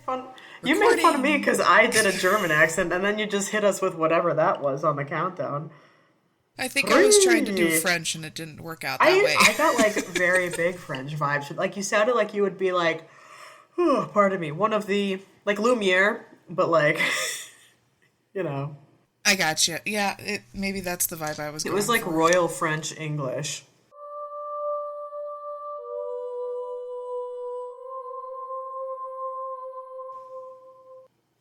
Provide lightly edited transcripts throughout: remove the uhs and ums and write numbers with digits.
fun. You made fun of me because I did a German accent, and then you just hit us with whatever that was on the countdown. I think I was trying to do French and it didn't work out that way. I got like very big French vibes. Like you sounded like you would be like, oh, pardon me, one of the like Lumiere, but like, you know. I gotcha. Yeah, maybe that's the vibe I was going for. It was like Royal French English.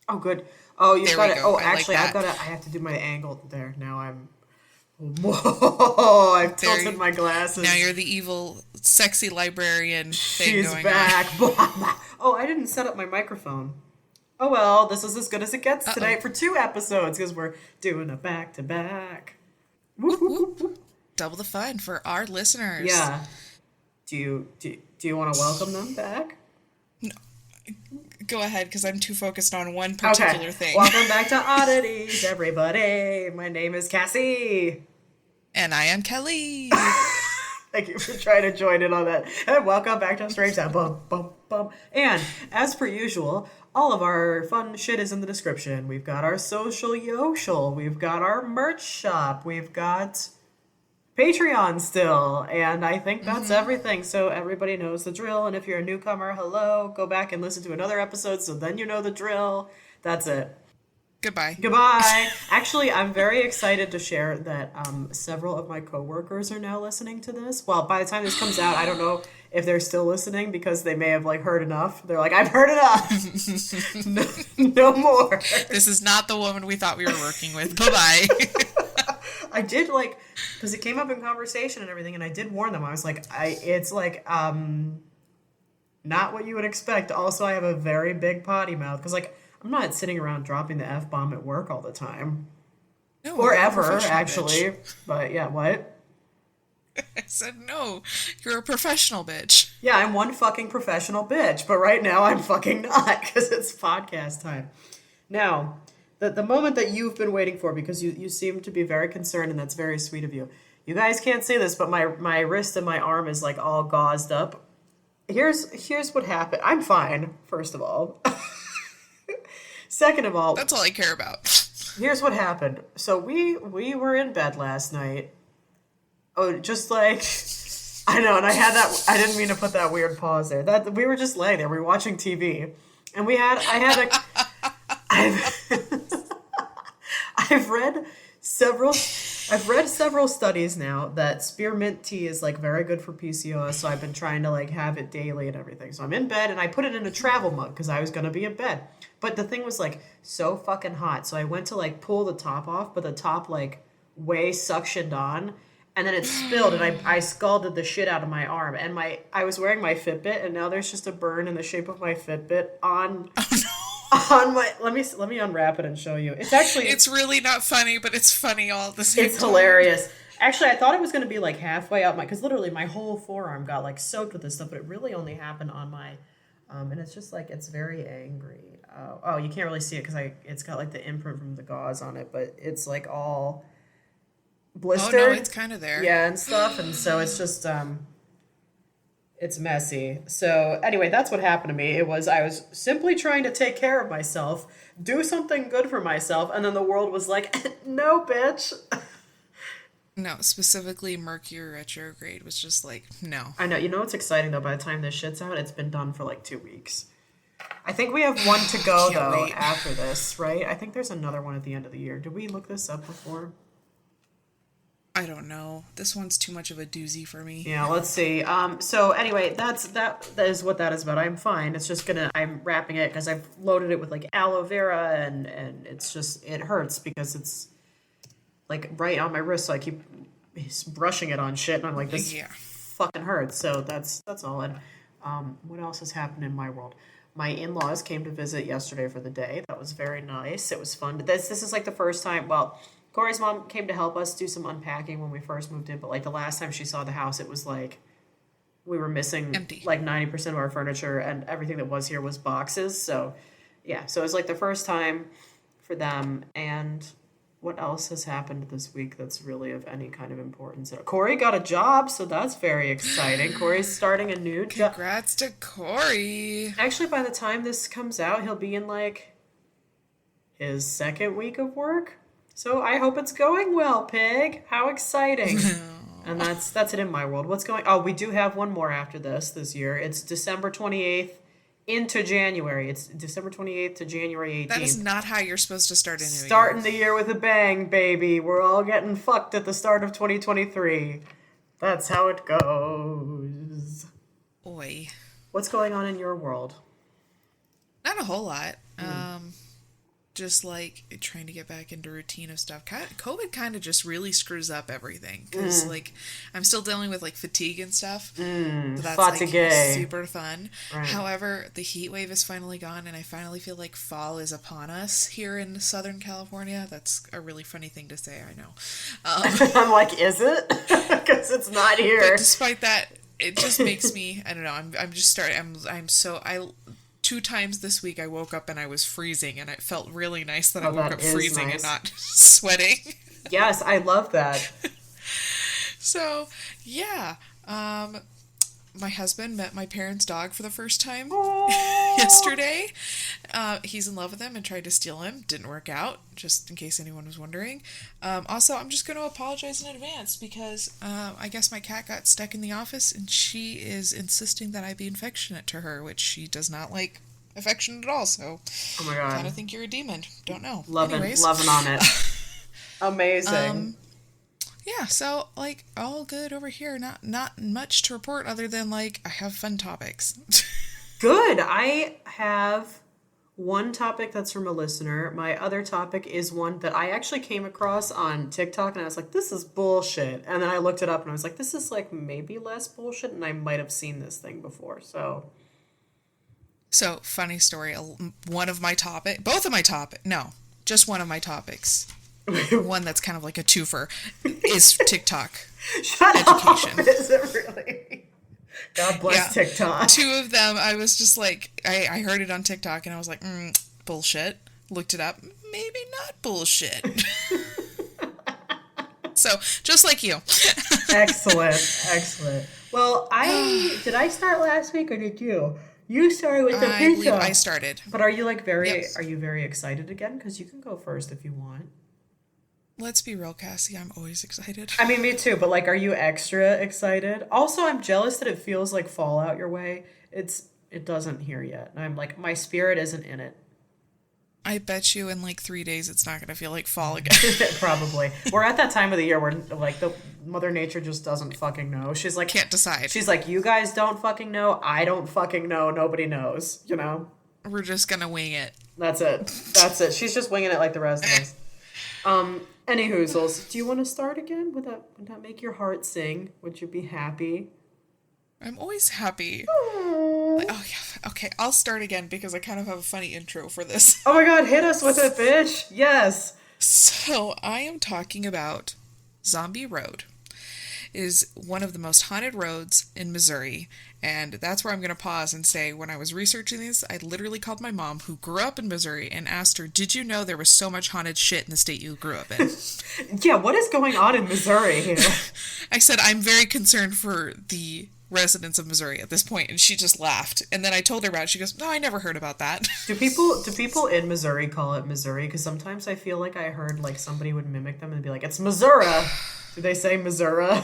Oh, good. Oh, you got it. Oh, actually, I have to do my angle there. Now I'm. Whoa! I've tilted my glasses. Now you're the evil, sexy librarian thing She's going back. Oh, I didn't set up my microphone. Oh well, this is as good as it gets tonight for 2 episodes because we're doing a back-to-back. Whoop, whoop, whoop. Double the fun for our listeners. Yeah. Do you want to welcome them back? No. Go ahead, because I'm too focused on one particular thing. Welcome back to Oddities, everybody. My name is Cassie. And I am Kellie. Thank you for trying to join in on that. And welcome back to Strange Sound. Bum, bum, bum. And as per usual, all of our fun shit is in the description. We've got our social yoshel. We've got our merch shop. We've got Patreon still. And I think that's everything. So everybody knows the drill. And if you're a newcomer, hello. Go back and listen to another episode so then you know the drill. That's it. Goodbye. Actually, I'm very excited to share that several of my coworkers are now listening to this. Well, by the time this comes out, I don't know if they're still listening because they may have like heard enough. They're like, I've heard enough. no more. This is not the woman we thought we were working with. Bye-bye. I did like, because it came up in conversation and everything, and I did warn them. I was like, it's like, not what you would expect. Also, I have a very big potty mouth because like, I'm not sitting around dropping the F-bomb at work all the time. No, or ever, actually. Bitch. But yeah, what? I said no. You're a professional bitch. Yeah, I'm one fucking professional bitch. But right now, I'm fucking not because it's podcast time. Now, the moment that you've been waiting for, because you seem to be very concerned, and that's very sweet of you. You guys can't see this, but my wrist and my arm is like all gauzed up. Here's what happened. I'm fine, first of all. Second of all, that's all I care about. Here's what happened. So we were in bed last night. Oh, just like I know, and I had that. I didn't mean to put that weird pause there. That we were just laying there. We were watching TV, and I've read several studies now that spearmint tea is like very good for PCOS, so I've been trying to like have it daily and everything. So I'm in bed and I put it in a travel mug because I was going to be in bed. But the thing was like so fucking hot. So I went to like pull the top off, but the top like way suctioned on, and then it spilled and I scalded the shit out of my arm. And I was wearing my Fitbit, and now there's just a burn in the shape of my Fitbit on my let me unwrap it and show you. It's really not funny, but it's funny all at the same time. It's hilarious. Actually, I thought it was going to be like halfway out because literally my whole forearm got like soaked with this stuff, but it really only happened on my and it's just like it's very angry. Oh, you can't really see it because it's got like the imprint from the gauze on it, but it's like all blistered. Oh no, it's kind of there. Yeah, and stuff, and so it's just it's messy. So anyway, that's what happened to me. I was simply trying to take care of myself, do something good for myself, and then the world was like, no, bitch. No, specifically Mercury retrograde was just like, no. I know. You know what's exciting, though? By the time this shit's out, it's been done for like 2 weeks. I think we have one to go, though, after this, right? I think there's another one at the end of the year. Did we look this up before? I don't know. This one's too much of a doozy for me. Yeah, let's see. So anyway, that is what that is about. I'm fine. It's just I'm wrapping it because I've loaded it with like aloe vera and it's just, it hurts because it's like right on my wrist. So I keep brushing it on shit and I'm like, this fucking hurts. So that's all. And what else has happened in my world? My in-laws came to visit yesterday for the day. That was very nice. It was fun. This is like the first time, well, Corey's mom came to help us do some unpacking when we first moved in, but like the last time she saw the house, it was like we were missing empty. Like 90% of our furniture, and everything that was here was boxes. So yeah, so it was like the first time for them, and what else has happened this week that's really of any kind of importance? Corey got a job, so that's very exciting. Corey's starting a new job. Congrats to Corey. Actually, by the time this comes out, he'll be in like his second week of work. So I hope it's going well, Pig. How exciting. And that's it in my world. What's going... Oh, we do have one more after this year. It's December 28th into January. It's December 28th to January 18th. That is not how you're supposed to start a new year. Starting the year with a bang, baby. We're all getting fucked at the start of 2023. That's how it goes. Oi. What's going on in your world? Not a whole lot. Just like trying to get back into routine of stuff. COVID kind of just really screws up everything because like I'm still dealing with like fatigue and stuff. So that's fatigue. like super fun. Right. However, the heat wave is finally gone, and I finally feel like fall is upon us here in Southern California. That's a really funny thing to say, I know. I'm like, is it? Because it's not here. But despite that, it just makes me. I don't know. I'm just starting. I'm so. 2 times this week I woke up and I was freezing, and it felt really nice that I woke up freezing and not sweating. Yes, I love that. So, yeah. My husband met my parents' dog for the first time yesterday. He's in love with him and tried to steal him. Didn't work out, just in case anyone was wondering. Also, I'm just going to apologize in advance because I guess my cat got stuck in the office and she is insisting that I be affectionate to her, which she does not like affection at all. So, oh my God. Kind of think you're a demon. Don't know. Loving on it. Amazing. Yeah, so, like, all good over here. Not much to report other than, like, I have fun topics. Good. I have one topic that's from a listener. My other topic is one that I actually came across on TikTok, and I was like, this is bullshit. And then I looked it up, and I was like, this is, like, maybe less bullshit, and I might have seen this thing before, so... So, funny story. Both of my topics, one that's kind of like a twofer, is TikTok. Shut education. Up. Is it really? God bless TikTok. 2 of them, I was just like, I heard it on TikTok and I was like, bullshit. Looked it up. Maybe not bullshit. So, just like you. Excellent. Well, did I start last week or did you? You started with the pizza. I believe I started. But are you like are you very excited again? Because you can go first if you want. Let's be real, Cassie. I'm always excited. I mean, me too. But like, are you extra excited? Also, I'm jealous that it feels like fall out your way. It doesn't here yet. And I'm like, my spirit isn't in it. I bet you in like 3 days it's not going to feel like fall again. Probably. We're at that time of the year where like the Mother Nature just doesn't fucking know. She's like... Can't decide. She's like, you guys don't fucking know. I don't fucking know. Nobody knows, you know? We're just going to wing it. That's it. She's just winging it like the rest of us. Any hoozles. Do you want to start again? Would that make your heart sing? Would you be happy? I'm always happy. Aww. Oh, yeah. Okay, I'll start again because I kind of have a funny intro for this. Oh my God, hit us with it, bitch. Yes. So, I am talking about Zombie Road. It is one of the most haunted roads in Missouri, and that's where I'm going to pause and say, when I was researching this, I literally called my mom, who grew up in Missouri, and asked her, did you know there was so much haunted shit in the state you grew up in? Yeah, what is going on in Missouri here? I said, I'm very concerned for the residents of Missouri at this point, and she just laughed. And then I told her about it. She goes, no, I never heard about that. Do people in Missouri call it Missouri? Because sometimes I feel like I heard like somebody would mimic them and be like, it's Missouri. Do they say Missouri?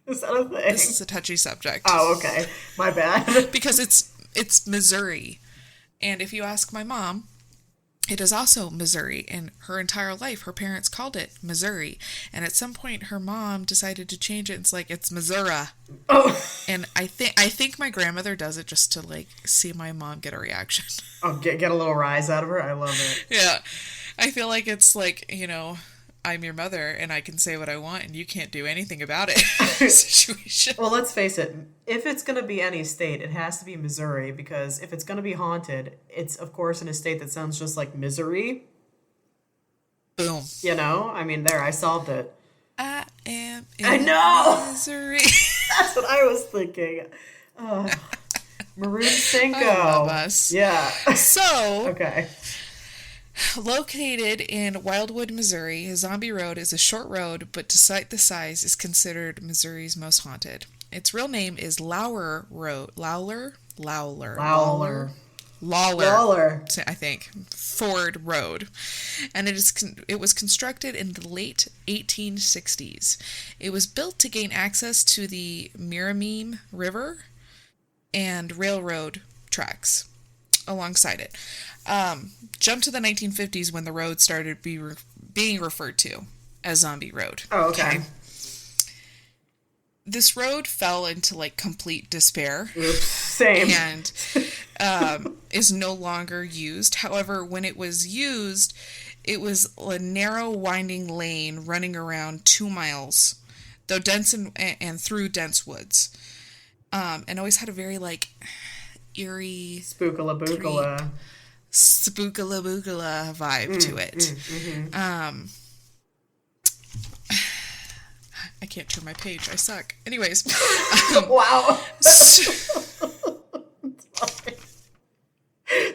Is that a thing? This is a touchy subject. Oh, okay. My bad. Because it's Missouri. And if you ask my mom, it is also Missouri. And her entire life, her parents called it Missouri. And at some point, her mom decided to change it. It's like, it's Missouri. Oh. And I think my grandmother does it just to, like, see my mom get a reaction. Oh, get a little rise out of her? I love it. Yeah. I feel like it's like, you know, I'm your mother and I can say what I want and you can't do anything about it situation. Well, let's face it. If it's going to be any state, it has to be Missouri, because if it's going to be haunted, it's, of course, in a state that sounds just like misery. Boom. You know? I mean, there, I solved it. I am in misery. That's what I was thinking. Maroon 5. I love us. Yeah. So. Okay. Located in Wildwood, Missouri, Zombie Road is a short road, but despite the size, is considered Missouri's most haunted. Its real name is Lawler Road. Lawler. Lawler, Lawler. I think, Ford Road, and it was constructed in the late 1860s. It was built to gain access to the Miramichi River and railroad tracks alongside it. Jump to the 1950s when the road started being referred to as Zombie Road. Oh, okay. This road fell into like complete despair. Oops, same. And is no longer used. However, when it was used, it was a narrow, winding lane running around 2 miles, though dense and through dense woods. And always had a very like eerie, spookala bookala vibe to it. Mm-hmm. I can't turn my page. I suck. Anyways. Wow.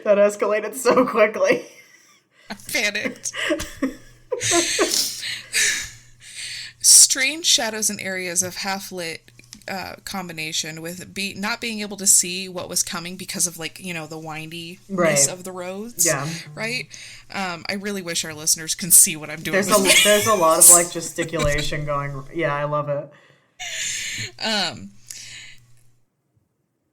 That escalated so quickly. I panicked. Strange shadows in areas of half-lit combination with not being able to see what was coming because of like, you know, the windiness of the roads. Yeah. Right? I really wish our listeners can see what I'm doing. There's a lot of like gesticulation going. Yeah, I love it.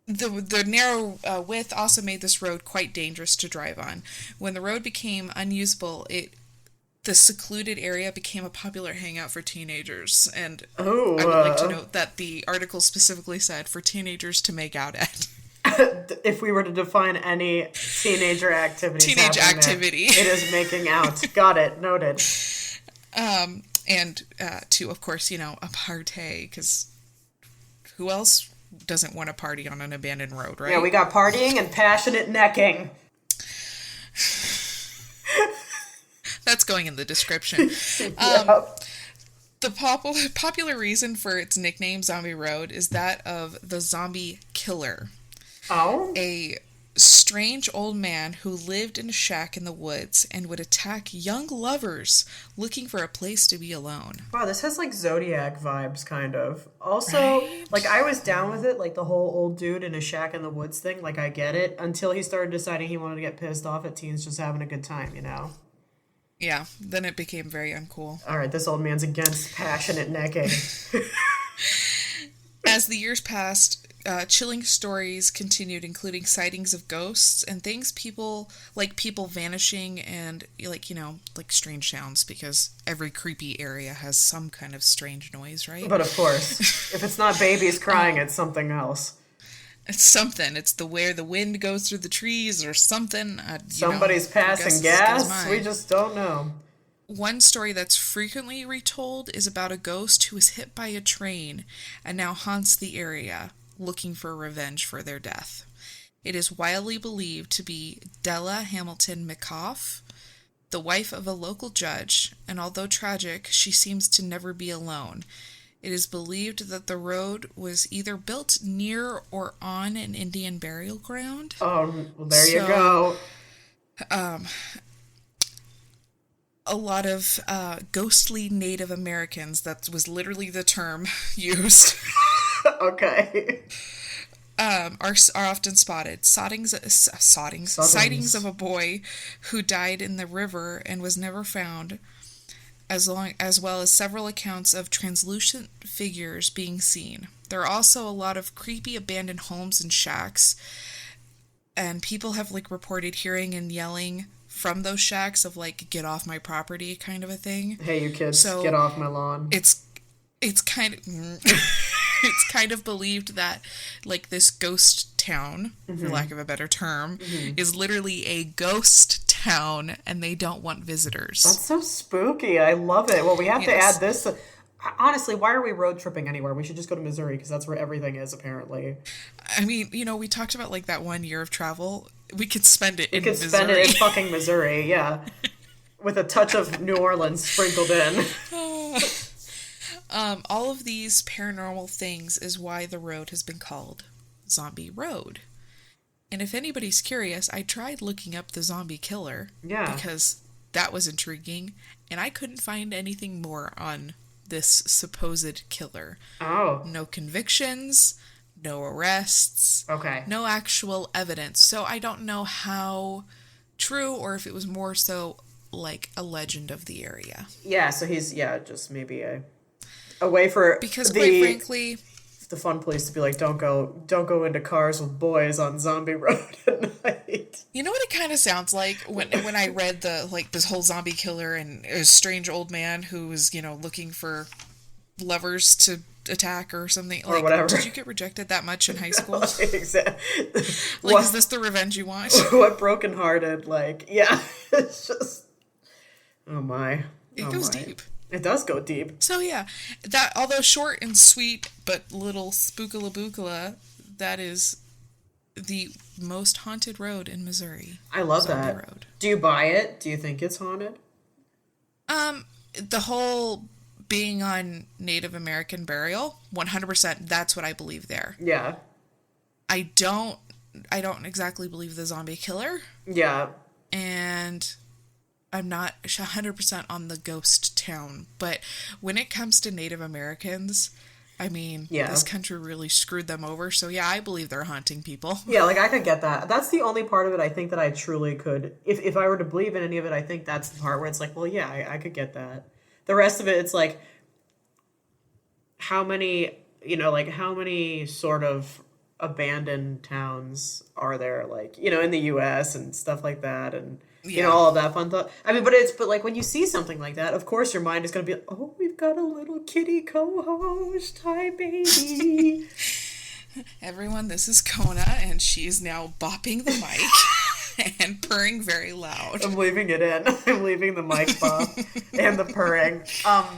The narrow width also made this road quite dangerous to drive on. When the road became unusable, the secluded area became a popular hangout for teenagers. And I would like to note that the article specifically said for teenagers to make out at. If we were to define any teenager activity, it is making out. Got it. Noted. And to, of course, you know, a party, because who else doesn't want to party on an abandoned road, right? Yeah, we got partying and passionate necking. That's going in the description. The popular reason for its nickname, Zombie Road, is that of the zombie killer. Oh? A strange old man who lived in a shack in the woods and would attack young lovers looking for a place to be alone. Wow, this has like Zodiac vibes, kind of. Also, right? Like I was down with it, like the whole old dude in a shack in the woods thing. Like I get it, until he started deciding he wanted to get pissed off at teens just having a good time, you know? Yeah, then it became very uncool. All right, this old man's against passionate necking. As the years passed, chilling stories continued, including sightings of ghosts and things people vanishing and like, you know, like strange sounds, because every creepy area has some kind of strange noise, right? But of course, if it's not babies crying, it's something else. It's something. It's where the wind goes through the trees or something. Somebody's passing gas. We just don't know. One story that's frequently retold is about a ghost who was hit by a train and now haunts the area, looking for revenge for their death. It is widely believed to be Della Hamilton McCoff, the wife of a local judge, and although tragic, she seems to never be alone. It is believed that the road was either built near or on an Indian burial ground. Oh, well, there you go. A lot of ghostly Native Americans, that was literally the term used. Okay. Are often spotted. Sightings of a boy who died in the river and was never found, as well as several accounts of translucent figures being seen. There are also a lot of creepy abandoned homes and shacks, and people have like reported hearing and yelling from those shacks of like, get off my property kind of a thing. Hey, you kids, get off my lawn. It's kind of it's kind of believed that like this ghost town, for lack of a better term, is literally a ghost town, and they don't want visitors. That's so spooky. I love it. Well, we have to add this. Honestly, why are we road tripping anywhere? We should just go to Missouri, because that's where everything is, apparently. I mean, you know, we talked about like that 1 year of travel. We could spend it in Missouri. We could spend it in fucking Missouri, yeah. With a touch of New Orleans sprinkled in. All of these paranormal things is why the road has been called Zombie Road. And if anybody's curious, I tried looking up the zombie killer. Yeah. Because that was intriguing. And I couldn't find anything more on this supposed killer. Oh. No convictions, no arrests. Okay. No actual evidence. So I don't know how true or if it was more so like a legend of the area. Yeah, so he's just maybe a way for because quite frankly, the fun police to be like, don't go into cars with boys on Zombie Road at night. You know what it kind of sounds like when I read this whole zombie killer and a strange old man who was looking for lovers to attack or something or whatever. Did you get rejected that much in high school? Exactly. Is this the revenge you want? What brokenhearted? It's just. Oh my! It goes deep. It does go deep. So yeah, that although short and sweet, but little spookala bookala, that is the most haunted road in Missouri. I love Zombie that. Road. Do you buy it? Do you think it's haunted? The whole being on Native American burial, 100%. That's what I believe there. Yeah. I don't exactly believe the zombie killer. Yeah. And I'm not 100% on the ghost town, but when it comes to Native Americans, I mean, this country really screwed them over. So yeah, I believe they're haunting people. Yeah, I could get that. That's the only part of it I think that I truly could. If I were to believe in any of it, I think that's the part where it's like, well, yeah, I could get that. The rest of it, it's like, how many sort of abandoned towns are there, in the U.S. and stuff like that, and all of that fun stuff. I mean, but when you see something like that, of course your mind is going to be, oh, we've got a little kitty co-host. Hi, baby. Everyone, this is Kona, and she is now bopping the mic and purring very loud. I'm leaving it in. I'm leaving the mic bop and the purring. I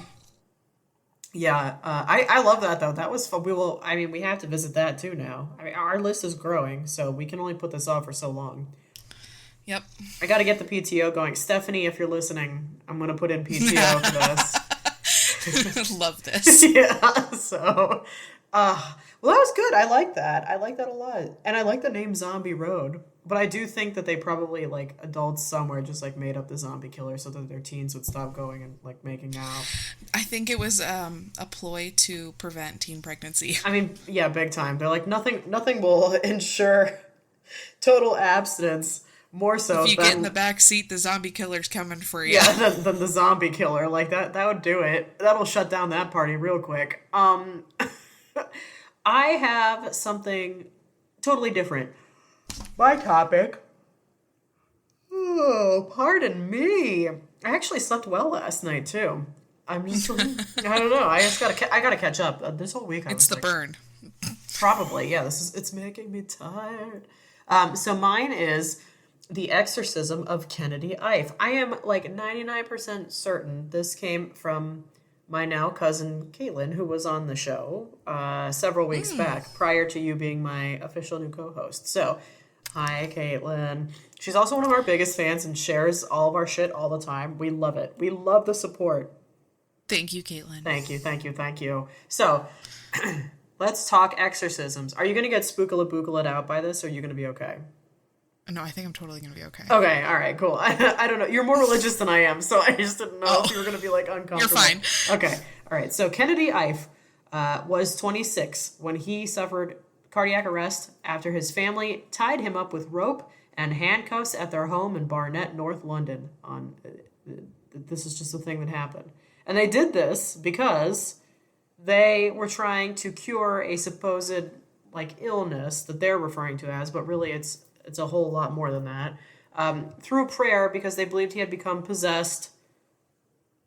love that though. That was fun. We have to visit that too now. I mean, our list is growing, so we can only put this off for so long. Yep. I got to get the PTO going. Stephanie, if you're listening, I'm going to put in PTO for this. Love this. Yeah. So, that was good. I like that. I like that a lot. And I like the name Zombie Road. But I do think that they probably, adults somewhere just, made up the zombie killer so that their teens would stop going and, making out. I think it was a ploy to prevent teen pregnancy. I mean, yeah, big time. They're like, nothing will ensure total abstinence more so if you get in the back seat, the zombie killer's coming for you. Yeah, than the zombie killer. That would do it. That'll shut down that party real quick. I have something totally different. My topic. Oh, pardon me. I actually slept well last night too. I'm just, I don't know. I gotta catch up. This whole week It's the burn. Probably, yeah. It's making me tired. So mine is The Exorcism of Kennedy Ife. I am 99% certain this came from my now cousin Caitlin, who was on the show several weeks back, prior to you being my official new co-host. So, hi, Caitlin. She's also one of our biggest fans and shares all of our shit all the time. We love it. We love the support. Thank you, Caitlin. Thank you. So, let's talk exorcisms. Are you going to get spookala bookala out by this, or are you going to be okay? No, I think I'm totally going to be okay. Okay, all right, cool. I don't know. You're more religious than I am, so I just didn't know if you were going to be uncomfortable. You're fine. Okay, all right. So Kennedy Ife was 26 when he suffered cardiac arrest after his family tied him up with rope and handcuffs at their home in Barnet, North London. This is just a thing that happened. And they did this because they were trying to cure a supposed illness that they're referring to as, but really it's a whole lot more than that, through prayer, because they believed he had become possessed.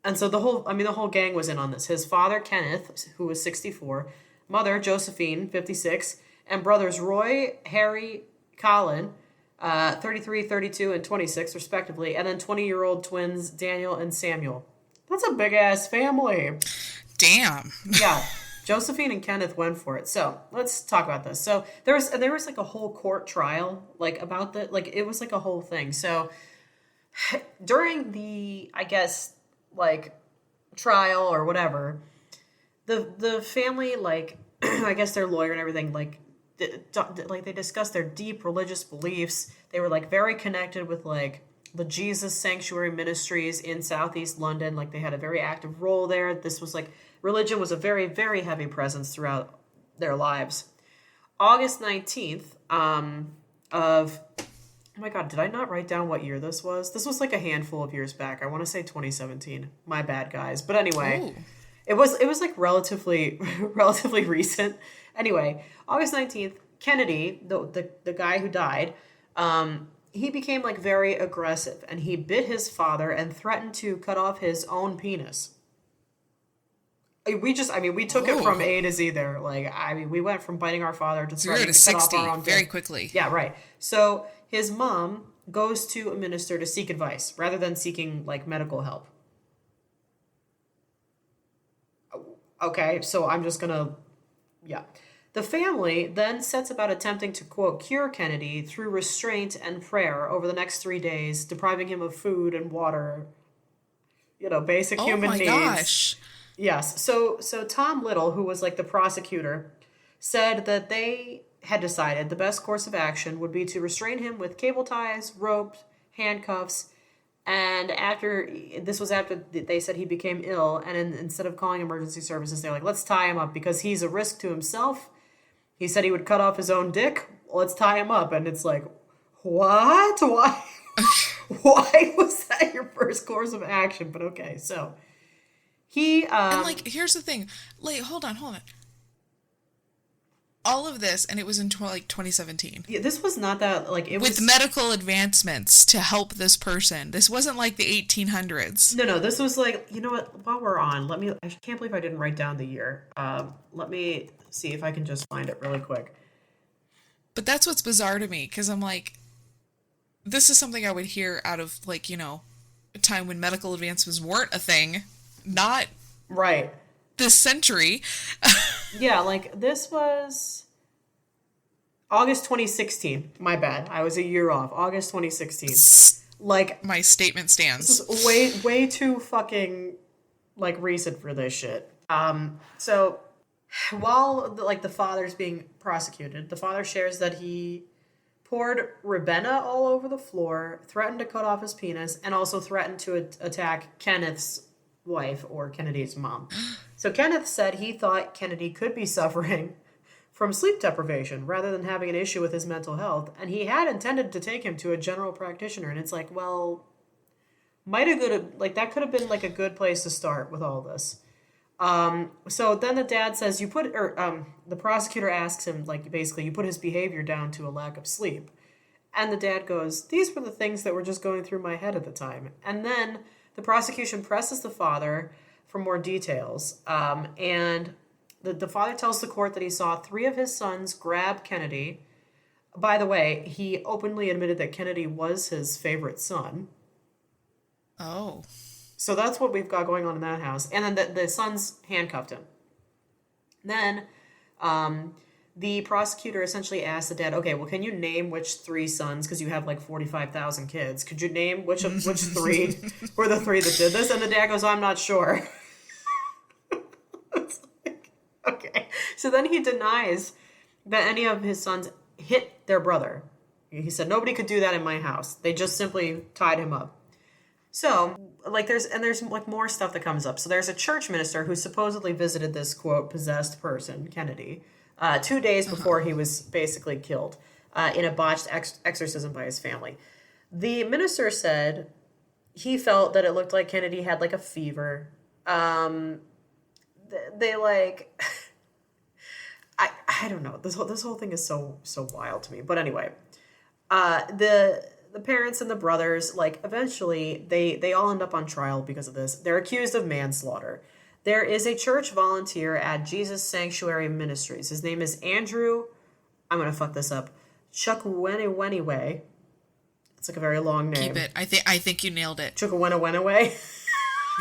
And so the whole gang was in on this. His father, Kenneth, who was 64, mother, Josephine, 56, and brothers Roy, Harry, Colin, 33, 32, and 26, respectively, and then 20-year-old twins, Daniel and Samuel. That's a big-ass family. Damn. Yeah. Josephine and Kenneth went for it. So let's talk about this. So there was a whole court trial about that. It was a whole thing. So during the, I guess, trial or whatever, the family, I guess their lawyer and everything, like they discussed their deep religious beliefs. They were like very connected with like the Jesus Sanctuary Ministries in Southeast London. Like they had a very active role there. This was like religion was a very, very heavy presence throughout their lives. August 19th of, oh my God, did I not write down what year this was? This was like a handful of years back. I want to say 2017. My bad, guys. But anyway, Ooh. it was like relatively recent. Anyway, August 19th, Kennedy, the guy who died, he became like very aggressive and he bit his father and threatened to cut off his own penis. We took it from A to Z there. Like, we went from biting our father to Zero threatening to to cut off 60 our own very dick. quickly. Yeah, right. So his mom goes to a minister to seek advice rather than seeking like medical help. Okay, so I'm just gonna, yeah. The family then sets about attempting to, quote, cure Kennedy through restraint and prayer over the next 3 days, depriving him of food and water, basic human needs. Oh my gosh. Yes. So Tom Little, who was like the prosecutor, said that they had decided the best course of action would be to restrain him with cable ties, ropes, handcuffs, and after they said he became ill, and instead of calling emergency services, they're like, let's tie him up because he's a risk to himself. He said he would cut off his own dick. Let's tie him up. And it's like, what? Why? Why was that your first course of action? But okay, so he And like, here's the thing. Like, hold on. All of this, and it was in 2017. Yeah, this was not that like it with was medical advancements to help this person. This wasn't like the 1800s. No, this was like, you know what? While we're on, I can't believe I didn't write down the year. Let me see if I can just find it really quick. But that's what's bizarre to me, because I'm like, this is something I would hear out of like, a time when medical advancements weren't a thing, not right this century. Yeah, like this was August 2016. My bad. I was a year off. August 2016. Like my statement stands. This is way too fucking like recent for this shit. So while the father's being prosecuted, the father shares that he poured Ravenna all over the floor, threatened to cut off his penis, and also threatened to attack Kenneth's wife or Kennedy's mom. So Kenneth said he thought Kennedy could be suffering from sleep deprivation rather than having an issue with his mental health, and he had intended to take him to a general practitioner. And it's like, well, that could have been like a good place to start with all this. So then the dad says the prosecutor asks him, like, basically, you put his behavior down to a lack of sleep. And the dad goes, these were the things that were just going through my head at the time. And then the prosecution presses the father for more details. And the father tells the court that he saw 3 of his sons grab Kennedy. By the way, he openly admitted that Kennedy was his favorite son. Oh. So that's what we've got going on in that house. And then the sons handcuffed him. Then the prosecutor essentially asked the dad, okay, well, can you name which 3 sons, because you have like 45,000 kids. Could you name which 3 were the 3 that did this? And the dad goes, I'm not sure. It's like, okay. So then he denies that any of his sons hit their brother. He said, nobody could do that in my house. They just simply tied him up. So, like, there's like more stuff that comes up. So there's a church minister who supposedly visited this, quote, possessed person, Kennedy, 2 days before he was basically killed in a botched exorcism by his family. The minister said he felt that it looked like Kennedy had like a fever. They like, I don't know. This whole thing is so wild to me. But anyway, the parents and the brothers, like, eventually they all end up on trial because of this. They're accused of manslaughter. There is a church volunteer at Jesus Sanctuary Ministries. His name is Andrew, I'm going to fuck this up, Chukwueneweniwe. It's like a very long name. Keep it. I think you nailed it. Chukwueneweniwe.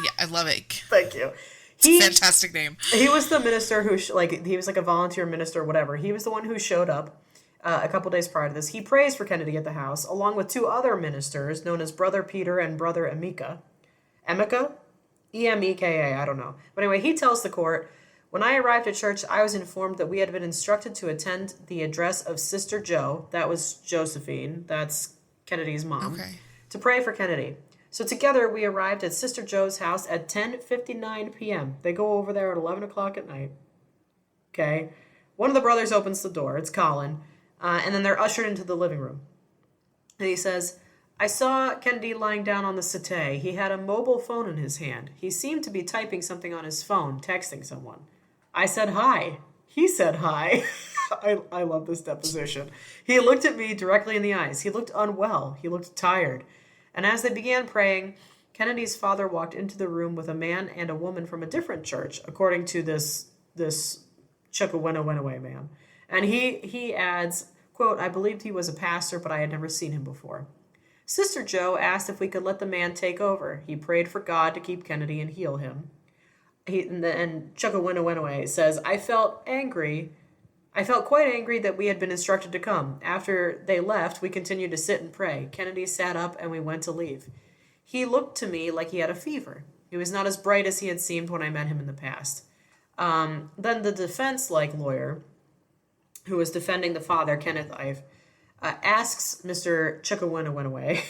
Yeah, I love it. Thank you. Fantastic name. He was the minister who, he was like a volunteer minister, whatever. He was the one who showed up a couple days prior to this. He prays for Kennedy at the house, along with 2 other ministers known as Brother Peter and Brother Emeka? Emeka? E-M-E-K-A, I don't know. But anyway, he tells the court, When I arrived at church, I was informed that we had been instructed to attend the address of Sister Joe, that was Josephine, that's Kennedy's mom, to pray for Kennedy. So together we arrived at Sister Joe's house at 10:59 p.m. They go over there at 11 o'clock at night. Okay. One of the brothers opens the door. It's Colin. And then they're ushered into the living room. And he says, I saw Kennedy lying down on the settee. He had a mobile phone in his hand. He seemed to be typing something on his phone, texting someone. I said hi. He said hi. I love this deposition. He looked at me directly in the eyes. He looked unwell. He looked tired. And as they began praying, Kennedy's father walked into the room with a man and a woman from a different church, according to this Chuckaway man. And he adds, quote, I believed he was a pastor, but I had never seen him before. Sister Joe asked if we could let the man take over. He prayed for God to keep Kennedy and heal him. And Chuckaway says, I felt quite angry that we had been instructed to come. After they left, we continued to sit and pray. Kennedy sat up and we went to leave. He looked to me like he had a fever. He was not as bright as he had seemed when I met him in the past. Then the defense-like lawyer, who was defending the father, Kenneth Ife, asks Mr. Chuckaway,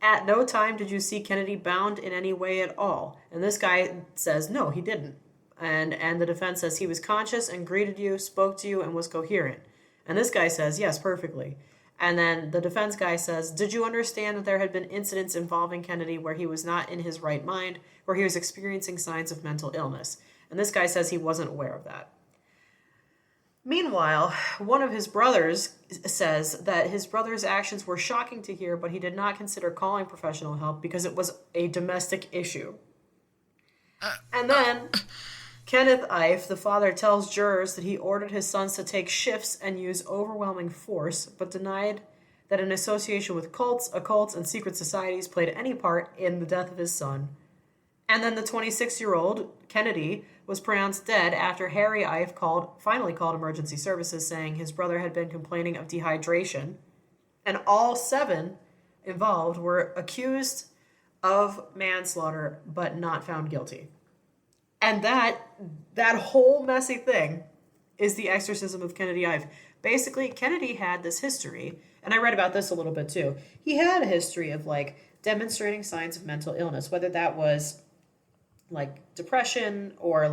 at no time did you see Kennedy bound in any way at all? And this guy says, no, he didn't. And the defense says he was conscious and greeted you, spoke to you, and was coherent. And this guy says, yes, perfectly. And then the defense guy says, did you understand that there had been incidents involving Kennedy where he was not in his right mind, where he was experiencing signs of mental illness? And this guy says he wasn't aware of that. Meanwhile, one of his brothers says that his brother's actions were shocking to hear, but he did not consider calling professional help because it was a domestic issue. And then Kenneth Ife, the father, tells jurors that he ordered his sons to take shifts and use overwhelming force, but denied that an association with cults, occults, and secret societies played any part in the death of his son. And then the 26-year-old, Kennedy, was pronounced dead after Harry Ife finally called emergency services saying his brother had been complaining of dehydration. And all 7 involved were accused of manslaughter but not found guilty. And that whole messy thing is the exorcism of Kennedy Ife. Basically, Kennedy had this history, and I read about this a little bit too. He had a history of demonstrating signs of mental illness, whether that was depression or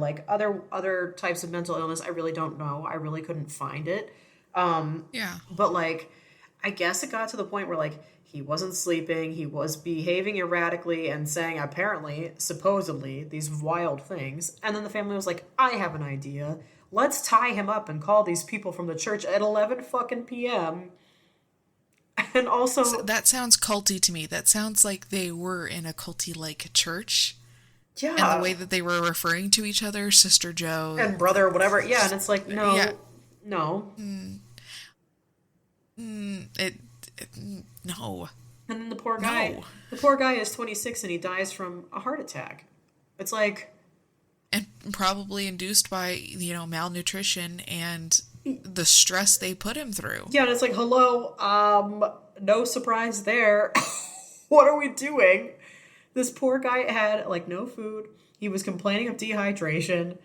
other types of mental illness. I really don't know. I really couldn't find it. But I guess it got to the point where he wasn't sleeping, he was behaving erratically and saying apparently, supposedly, these wild things. And then the family was like, I have an idea. Let's tie him up and call these people from the church at 11 fucking p.m. And also... So that sounds culty to me. That sounds like they were in a culty-like church. Yeah. And the way that they were referring to each other, Sister Joe. And brother, whatever. Yeah, and it's no. Yeah. No. No. And then the poor guy. No. The poor guy is 26 and he dies from a heart attack. It's and probably induced by, malnutrition and the stress they put him through. Yeah, and it's hello, no surprise there. What are we doing? This poor guy had no food. He was complaining of dehydration.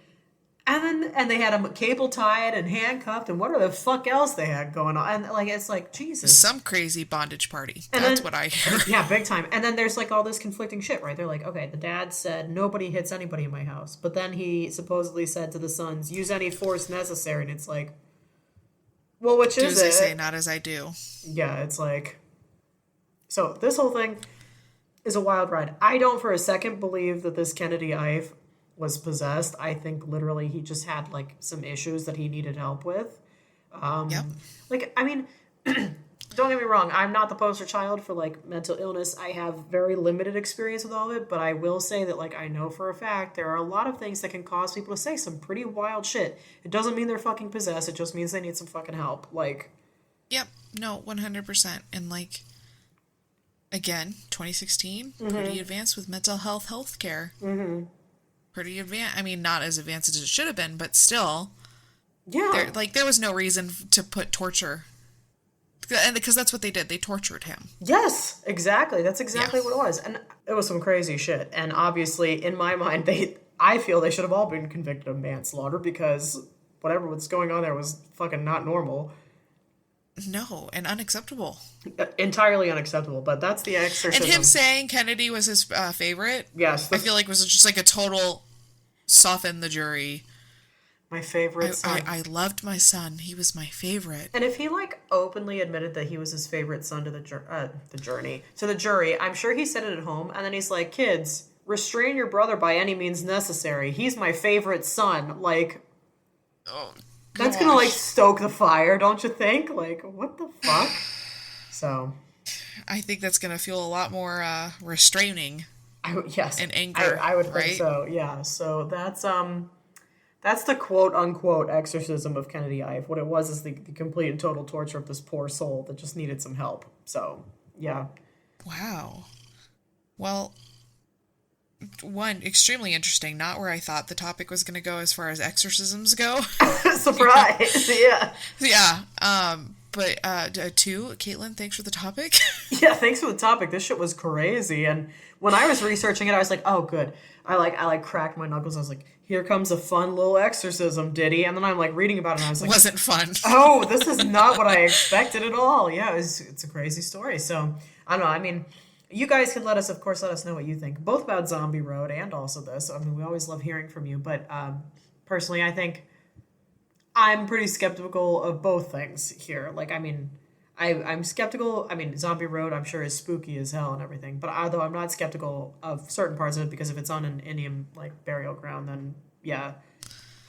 And they had him cable tied and handcuffed, and what the fuck else they had going on? And it's Jesus. Some crazy bondage party. That's what I hear. Yeah, big time. And then there's all this conflicting shit, right? They're okay, the dad said nobody hits anybody in my house, but then he supposedly said to the sons, use any force necessary, and it's well, which do is as it? I say, not as I do. Yeah, it's so this whole thing is a wild ride. I don't for a second believe that this Kennedy Ife was possessed. I think literally he just had some issues that he needed help with. Yep. I mean, don't get me wrong. I'm not the poster child for mental illness. I have very limited experience with all of it, but I will say that I know for a fact there are a lot of things that can cause people to say some pretty wild shit. It doesn't mean they're fucking possessed. It just means they need some fucking help. Yep. No, 100%. And again, 2016, pretty advanced with mental health care. Mm-hmm. Pretty advanced. I mean, not as advanced as it should have been, but still. Yeah. There was no reason to put torture. And because that's what they did. They tortured him. Yes, exactly. That's exactly what it was. And it was some crazy shit. And obviously, in my mind, I feel they should have all been convicted of manslaughter because whatever was going on there was fucking not normal. No, and unacceptable. Entirely unacceptable, but that's the exorcism. And him saying Kennedy was his favorite, yes, I feel like was just like a total soften the jury. My favorite son. I loved my son. He was my favorite. And if he like openly admitted that he was his favorite son to the jury, I'm sure he said it at home, and then he's like, "Kids, restrain your brother by any means necessary. He's my favorite son." Like, oh, that's gonna like stoke the fire, don't you think? Like, what the fuck? So, I think that's gonna feel a lot more restraining. Yes, and anger. I would right? think so. Yeah. So that's the quote-unquote exorcism of Kennedy Ife. What it was is the complete and total torture of this poor soul that just needed some help. So, yeah. Wow. Well, one, extremely interesting. Not where I thought the topic was going to go as far as exorcisms go. Surprise! Yeah. Yeah. But two, Caitlin, thanks for the topic. Yeah, thanks for the topic. This shit was crazy. And when I was researching it, I was like, oh, good. I cracked my knuckles. I was like, here comes a fun little exorcism ditty. And then I'm like reading about it and I was like, wasn't fun. Oh, this is not what I expected at all. Yeah, it's a crazy story. So I don't know. I mean, you guys can let us know what you think, both about Zombie Road and also this. I mean, we always love hearing from you. But personally, I think I'm pretty skeptical of both things here. Like, I mean, I'm skeptical. I mean, Zombie Road, I'm sure, is spooky as hell and everything. But although I'm not skeptical of certain parts of it, because if it's on an Indian like burial ground, then yeah,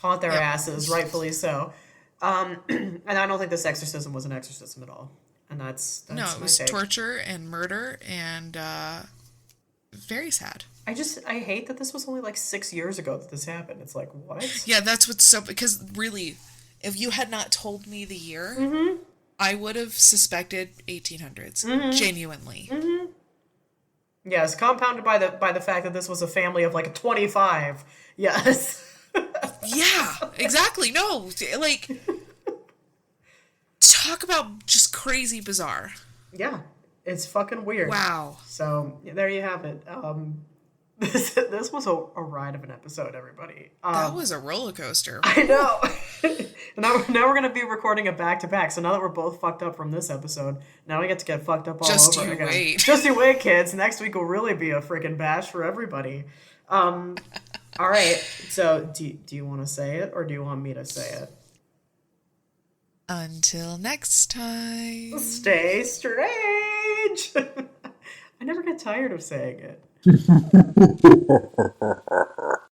haunt their asses, rightfully so. And I don't think this exorcism was an exorcism at all. And that's no, it was torture and murder and very sad. I hate that this was only like 6 years ago that this happened. It's like, what? Yeah, that's what's so, because really, if you had not told me the year, mm-hmm. I would have suspected 1800s, genuinely. Mm-hmm. Yes, compounded by the fact that this was a family of like 25. Yes. Yeah, exactly. No, like, talk about just crazy bizarre. Yeah, it's fucking weird. Wow. So there you have it. This was a ride of an episode, everybody. That was a roller coaster. I know. now we're going to be recording it back to back. So now that we're both fucked up from this episode, now we get to get fucked up all over again. Wait. Just you wait, kids. Next week will really be a freaking bash for everybody. All right. So do you want to say it or do you want me to say it? Until next time. Stay strange. I never get tired of saying it.